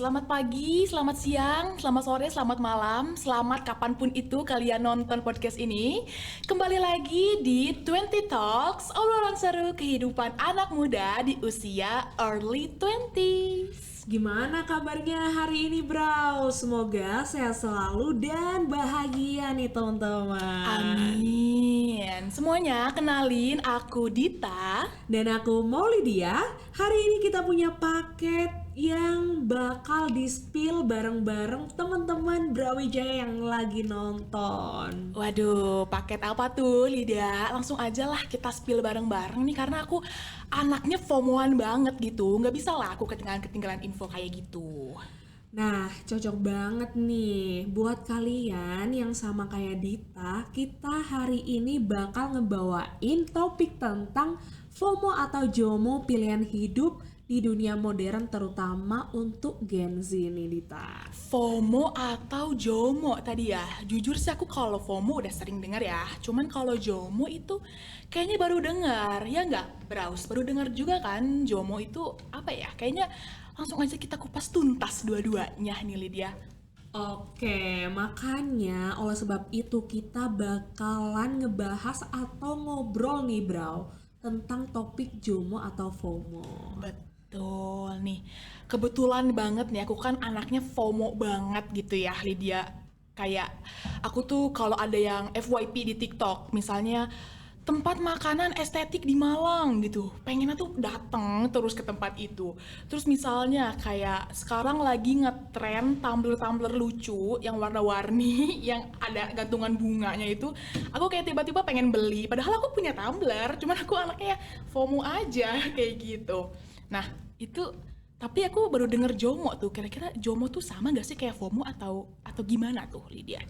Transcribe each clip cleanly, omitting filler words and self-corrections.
Selamat pagi, selamat siang, selamat sore, selamat malam, selamat kapanpun itu kalian nonton podcast ini. Kembali lagi di 20 Talks, obrolan seru kehidupan anak muda di usia early 20s. Gimana kabarnya hari ini, Bro? Semoga sehat selalu dan bahagia nih, teman-teman. Amin. Semuanya kenalin, aku Dita. Dan aku Maulidia. Hari ini kita punya paket yang bakal di-spill bareng-bareng teman-teman Brawijaya yang lagi nonton. Waduh, paket apa tuh Lydia? Langsung aja lah kita spill bareng-bareng nih, karena aku anaknya FOMO-an banget gitu. Nggak bisa lah aku ketinggalan info kayak gitu. Nah, cocok banget nih buat kalian yang sama kayak Dita. Kita hari ini bakal ngebawain topik tentang FOMO atau JOMO, pilihan hidup di dunia modern, terutama untuk Gen Z nih, Dita. FOMO atau JOMO tadi ya? Jujur sih aku kalau FOMO udah sering dengar ya. Cuman kalau JOMO itu kayaknya baru dengar, ya nggak? Browse, baru dengar juga kan JOMO itu apa ya? Kayaknya langsung aja kita kupas tuntas dua-duanya nih Lydia. Oke, makanya oleh sebab itu kita bakalan ngebahas atau ngobrol nih, Bro, tentang topik JOMO atau FOMO. Betul nih. Kebetulan banget nih aku kan anaknya FOMO banget gitu ya Lydia. Kayak aku tuh kalau ada yang FYP di TikTok, misalnya tempat makanan estetik di Malang gitu, pengennya tuh dateng terus ke tempat itu. Terus misalnya kayak sekarang lagi ngetren tumbler-tumbler lucu yang warna-warni yang ada gantungan bunganya itu, aku kayak tiba-tiba pengen beli, padahal aku punya tumbler, cuman aku anaknya FOMO aja kayak gitu. Nah itu, tapi aku baru denger JOMO tuh. Kira-kira JOMO tuh sama gak sih kayak FOMO atau gimana tuh Lydia?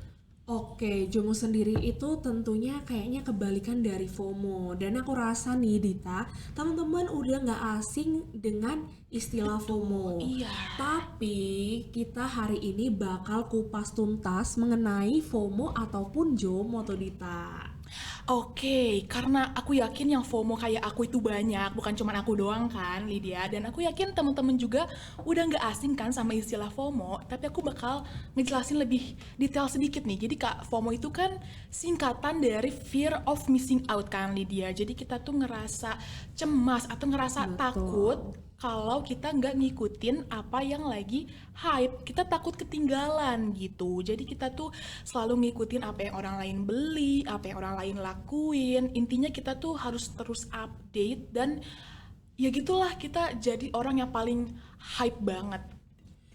Oke, JOMO sendiri itu tentunya kayaknya kebalikan dari FOMO. Dan aku rasa nih, Dita, teman-teman udah nggak asing dengan istilah FOMO. Iya. Tapi kita hari ini bakal kupas tuntas mengenai FOMO ataupun JOMO tuh, Dita. Oke, karena aku yakin yang FOMO kayak aku itu banyak, bukan cuma aku doang kan, Lydia. Dan aku yakin teman-teman juga udah nggak asing kan sama istilah FOMO, tapi aku bakal ngejelasin lebih detail sedikit nih. Jadi Kak, FOMO itu kan singkatan dari fear of missing out kan, Lydia. Jadi kita tuh ngerasa cemas atau ngerasa Betul. takut kalau kita nggak ngikutin apa yang lagi hype, kita takut ketinggalan gitu. Jadi kita tuh selalu ngikutin apa yang orang lain beli, apa yang orang lain lakuin. Intinya kita tuh harus terus update dan ya gitulah, kita jadi orang yang paling hype banget.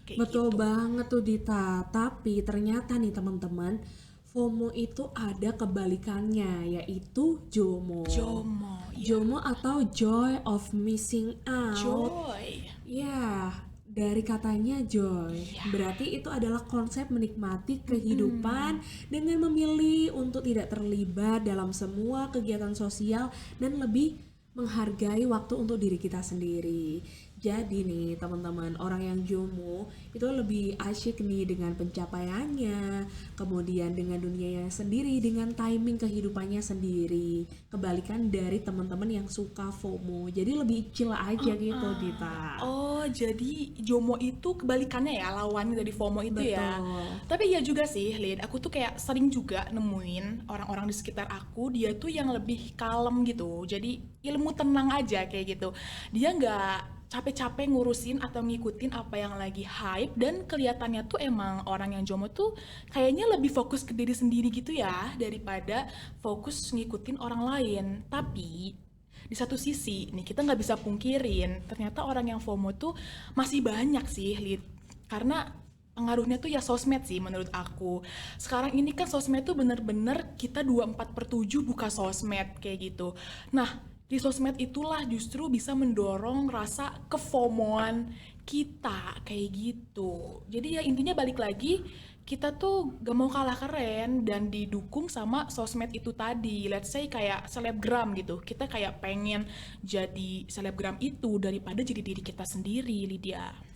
Kayak Betul gitu. banget tuh, Dita. Tapi ternyata nih teman-teman, FOMO itu ada kebalikannya, yaitu JOMO. JOMO, ya. JOMO atau Joy of Missing Out. Joy. Ya, dari katanya joy. Iya. Berarti itu adalah konsep menikmati kehidupan dengan memilih untuk tidak terlibat dalam semua kegiatan sosial dan lebih menghargai waktu untuk diri kita sendiri. Jadi nih teman-teman, orang yang JOMO itu lebih asyik nih dengan pencapaiannya, kemudian dengan dunianya sendiri, dengan timing kehidupannya sendiri. Kebalikan dari teman-teman yang suka FOMO, jadi lebih chill aja gitu, Dita. Oh, jadi JOMO itu kebalikannya ya, lawannya dari FOMO itu ya. Betul. Tapi ya juga sih, Lid, aku tuh kayak sering juga nemuin orang-orang di sekitar aku, dia tuh yang lebih kalem gitu. Jadi ilmu tenang aja kayak gitu. Dia nggak capek-capek ngurusin atau ngikutin apa yang lagi hype, dan kelihatannya tuh emang orang yang JOMO tuh kayaknya lebih fokus ke diri sendiri gitu ya, daripada fokus ngikutin orang lain. Tapi di satu sisi nih kita nggak bisa pungkirin ternyata orang yang FOMO tuh masih banyak sih, Lid. Karena pengaruhnya tuh ya sosmed sih menurut aku. Sekarang ini kan sosmed tuh bener-bener kita 24/7 buka sosmed kayak gitu. Nah, di sosmed itulah justru bisa mendorong rasa kefomoan kita kayak gitu. Jadi ya intinya balik lagi, kita tuh gak mau kalah keren dan didukung sama sosmed itu tadi. Let's say kayak selebgram gitu. Kita kayak pengen jadi selebgram itu daripada jadi diri kita sendiri, Lydia.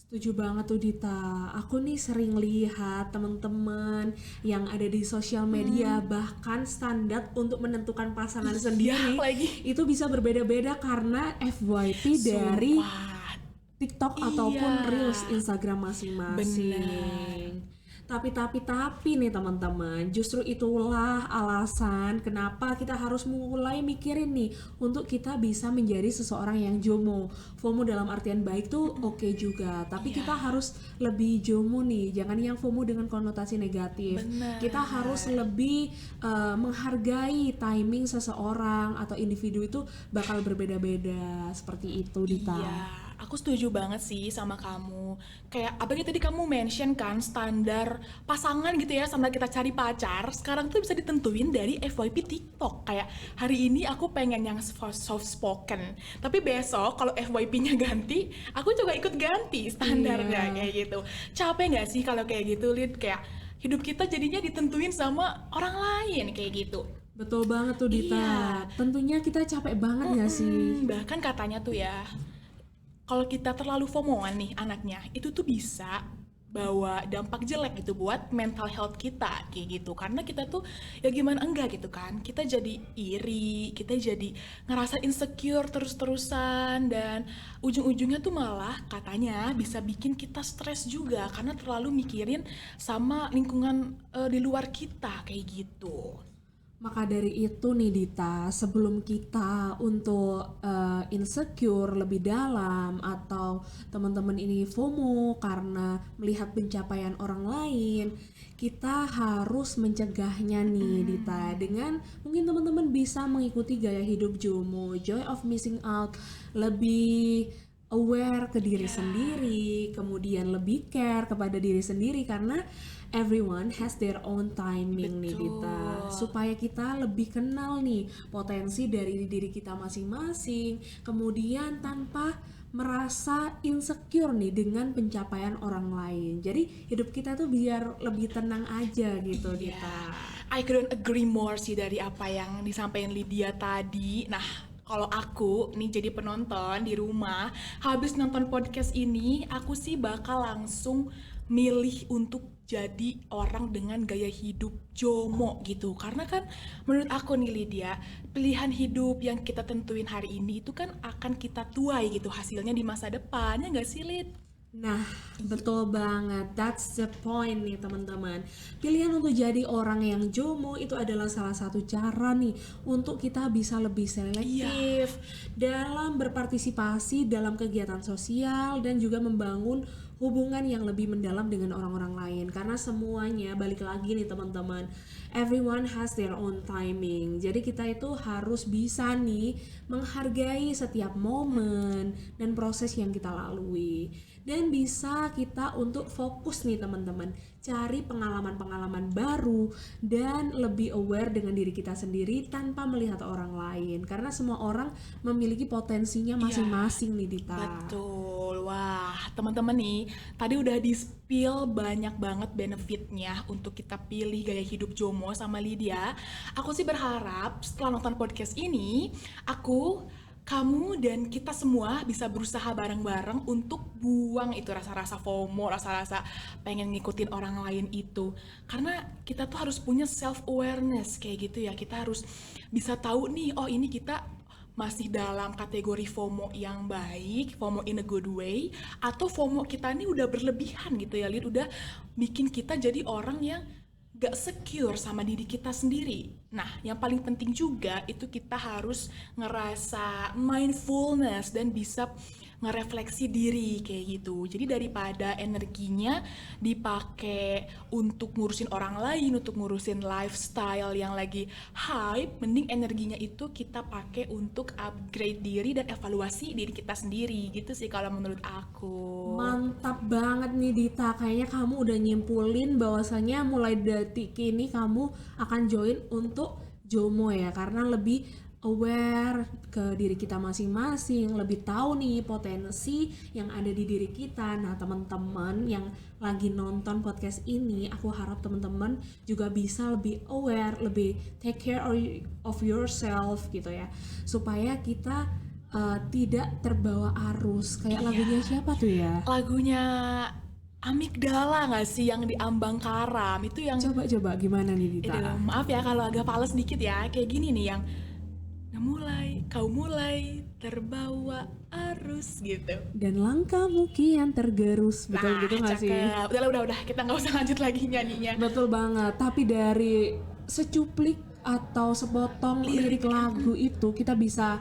Setuju banget tuh, Dita. Aku nih sering lihat teman-teman yang ada di sosial media bahkan standar untuk menentukan pasangan sendiri lagi. itu bisa berbeda-beda karena FYP dari Sumpah. TikTok Iya, ataupun Reels Instagram masing-masing. bener. Tapi nih teman-teman, justru itulah alasan kenapa kita harus mulai mikirin nih untuk kita bisa menjadi seseorang yang jomo. FOMO dalam artian baik tuh oke juga, tapi Iya, kita harus lebih jomo nih, jangan yang FOMO dengan konotasi negatif. bener. Kita harus lebih menghargai timing seseorang atau individu itu bakal berbeda-beda, seperti itu Dita. Iya, aku setuju banget sih sama kamu. Kayak apalagi tadi kamu mention kan standar pasangan gitu ya, standar kita cari pacar. Sekarang tuh bisa ditentuin dari FYP TikTok. Kayak hari ini aku pengen yang soft spoken, tapi besok kalau FYP-nya ganti, aku juga ikut ganti standarnya Iya. kayak gitu. Capek nggak sih kalau kayak gitu, Lid? Kayak hidup kita jadinya ditentuin sama orang lain kayak gitu. Betul banget tuh Dita. Iya. Tentunya kita capek banget gak sih? Bahkan katanya tuh ya, kalau kita terlalu FOMO-an nih anaknya, itu tuh bisa bawa dampak jelek gitu buat mental health kita kayak gitu. Karena kita tuh ya gimana enggak gitu kan. Kita jadi iri, kita jadi ngerasa insecure terus-terusan dan ujung-ujungnya tuh malah katanya bisa bikin kita stres juga karena terlalu mikirin sama lingkungan di luar kita kayak gitu. Maka dari itu nih Dita, sebelum kita untuk insecure lebih dalam atau teman-teman ini FOMO karena melihat pencapaian orang lain, kita harus mencegahnya nih Dita dengan mungkin teman-teman bisa mengikuti gaya hidup JOMO, joy of missing out, lebih aware ke diri sendiri, kemudian lebih care kepada diri sendiri karena everyone has their own timing nih Dita, supaya kita lebih kenal nih potensi dari diri kita masing-masing, kemudian tanpa merasa insecure nih dengan pencapaian orang lain. Jadi hidup kita tuh biar lebih tenang aja gitu Dita. I couldn't agree more sih dari apa yang disampaikan Lydia tadi. Nah, kalau aku nih jadi penonton di rumah, habis nonton podcast ini, aku sih bakal langsung milih untuk jadi orang dengan gaya hidup JOMO gitu. Karena kan menurut aku nih Lydia, pilihan hidup yang kita tentuin hari ini itu kan akan kita tuai gitu hasilnya di masa depan, ya nggak sih Lid? Nah, betul banget. That's the point nih teman-teman. Pilihan untuk jadi orang yang JOMO itu adalah salah satu cara nih untuk kita bisa lebih selektif dalam berpartisipasi dalam kegiatan sosial dan juga membangun hubungan yang lebih mendalam dengan orang-orang lain. Karena semuanya balik lagi nih teman-teman, everyone has their own timing. Jadi kita itu harus bisa nih menghargai setiap momen dan proses yang kita lalui. Dan bisa kita untuk fokus nih teman-teman, cari pengalaman-pengalaman baru dan lebih aware dengan diri kita sendiri tanpa melihat orang lain. Karena semua orang memiliki potensinya masing-masing nih Dita. Betul, wah teman-teman nih, tadi udah di-spill banyak banget benefitnya untuk kita pilih gaya hidup JOMO sama Lydia. Aku sih berharap setelah nonton podcast ini, kamu dan kita semua bisa berusaha bareng-bareng untuk buang itu rasa-rasa FOMO, rasa-rasa pengen ngikutin orang lain itu. Karena kita tuh harus punya self-awareness kayak gitu ya, kita harus bisa tahu nih, oh ini kita masih dalam kategori FOMO yang baik, FOMO in a good way, atau FOMO kita ini udah berlebihan gitu ya, Lid, udah bikin kita jadi orang yang gak secure sama diri kita sendiri. Nah, yang paling penting juga itu kita harus ngerasa mindfulness dan bisa ngerefleksi diri kayak gitu. Jadi daripada energinya dipakai untuk ngurusin orang lain, untuk ngurusin lifestyle yang lagi hype, mending energinya itu kita pakai untuk upgrade diri dan evaluasi diri kita sendiri. Gitu sih kalau menurut aku. Mantap banget nih Dita, kayaknya kamu udah nyimpulin bahwasanya mulai detik ini kamu akan join untuk JOMO ya, karena lebih aware ke diri kita masing-masing, lebih tahu nih potensi yang ada di diri kita. Nah teman-teman yang lagi nonton podcast ini, aku harap teman-teman juga bisa lebih aware, lebih take care of yourself gitu ya, supaya kita tidak terbawa arus. Kayak lagunya siapa tuh ya? Lagunya Amigdala nggak sih yang di Ambang Karam itu yang Coba gimana nih Dita? maaf ya kalau agak fals dikit ya, kayak gini nih yang kau mulai terbawa arus gitu. Dan langkahmu kian tergerus, betul Nah, gitu nggak sih? cakep. Udah, kita nggak usah lanjut lagi nyanyinya. Betul banget. Tapi dari secuplik atau sepotong lirik lagu itu kita bisa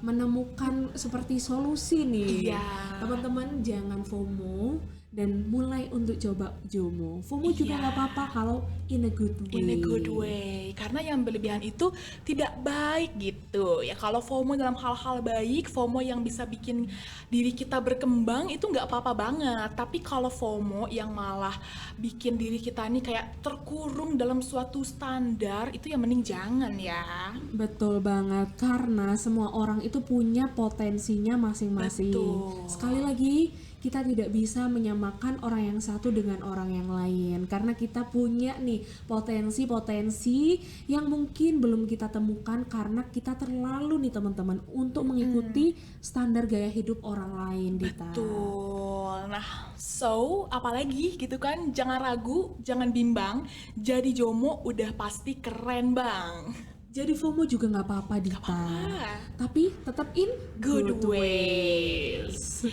menemukan seperti solusi nih. Iya. Teman-teman jangan FOMO dan mulai untuk coba JOMO. FOMO juga Iya. nggak apa-apa kalau in a good way. In a good way, karena yang berlebihan itu tidak baik gitu ya. Kalau FOMO dalam hal-hal baik, FOMO yang bisa bikin diri kita berkembang itu nggak apa-apa banget. Tapi kalau FOMO yang malah bikin diri kita nih kayak terkurung dalam suatu standar, itu yang mending jangan ya. Betul banget, karena semua orang itu punya potensinya masing-masing. Betul. Sekali lagi, kita tidak bisa menyamakan orang yang satu dengan orang yang lain, karena kita punya nih potensi-potensi yang mungkin belum kita temukan karena kita terlalu nih teman-teman untuk mengikuti standar gaya hidup orang lain, Dita. Betul. Nah, so apalagi gitu kan, jangan ragu, jangan bimbang. Jadi JOMO udah pasti keren, Bang. Jadi FOMO juga nggak apa-apa, Dita. apa-apa. Tapi tetap in Good ways.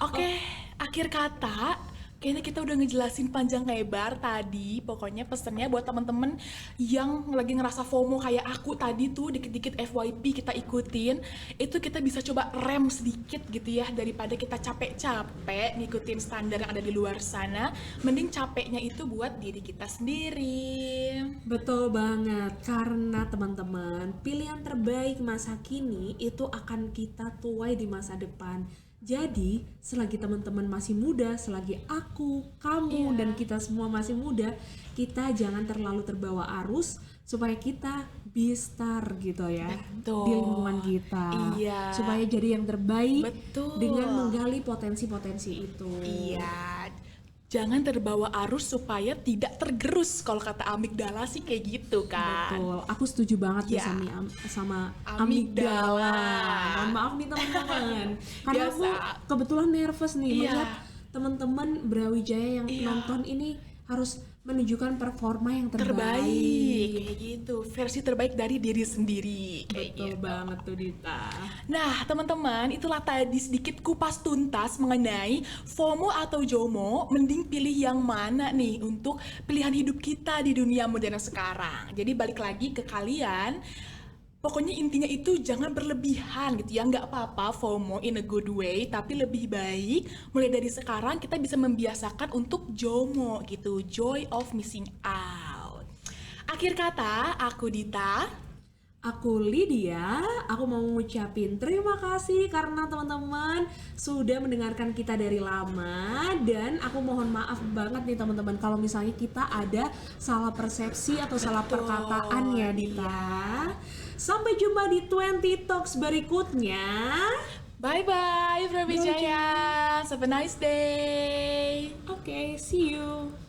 Oke, akhir kata, kayaknya kita udah ngejelasin panjang lebar tadi. Pokoknya pesennya buat temen-temen yang lagi ngerasa FOMO kayak aku tadi tuh, dikit-dikit FYP kita ikutin, itu kita bisa coba rem sedikit gitu ya, daripada kita capek-capek ngikutin standar yang ada di luar sana. Mending capeknya itu buat diri kita sendiri. Betul banget, karena teman-teman, pilihan terbaik masa kini itu akan kita tuai di masa depan. Jadi, selagi teman-teman masih muda, selagi aku, kamu, Iya. dan kita semua masih muda, kita jangan terlalu terbawa arus supaya kita be star gitu ya. Betul. Di lingkungan kita. Iya. Supaya jadi yang terbaik Betul. dengan menggali potensi-potensi itu. Iya, jangan terbawa arus supaya tidak tergerus. Kalau kata amigdala sih kayak gitu kan. Betul, aku setuju banget nih Ya. sama Amigdala. amigdala. Mohon maaf nih teman-teman, karena aku Biasa. kebetulan nervous nih Iya. melihat teman-teman Brawijaya yang Iya. nonton ini harus menunjukkan performa yang Terbaik kayak gitu, versi terbaik dari diri sendiri kayak Betul gitu. banget tuh Dita. Nah teman-teman, itulah tadi sedikit kupas tuntas mengenai FOMO atau JOMO. Mending pilih yang mana nih untuk pilihan hidup kita di dunia modern sekarang. Jadi balik lagi ke kalian, pokoknya intinya itu jangan berlebihan gitu ya. Nggak apa-apa FOMO in a good way, tapi lebih baik mulai dari sekarang kita bisa membiasakan untuk JOMO gitu, joy of missing out. Akhir kata, aku Dita. Aku Lydia, aku mau ngucapin terima kasih karena teman-teman sudah mendengarkan kita dari lama, dan aku mohon maaf banget nih teman-teman kalau misalnya kita ada salah persepsi atau salah Betul, perkataan ya Dita. Sampai jumpa di 20 Talks berikutnya. Bye-bye, Brawijaya. Have a nice day. Oke, see you.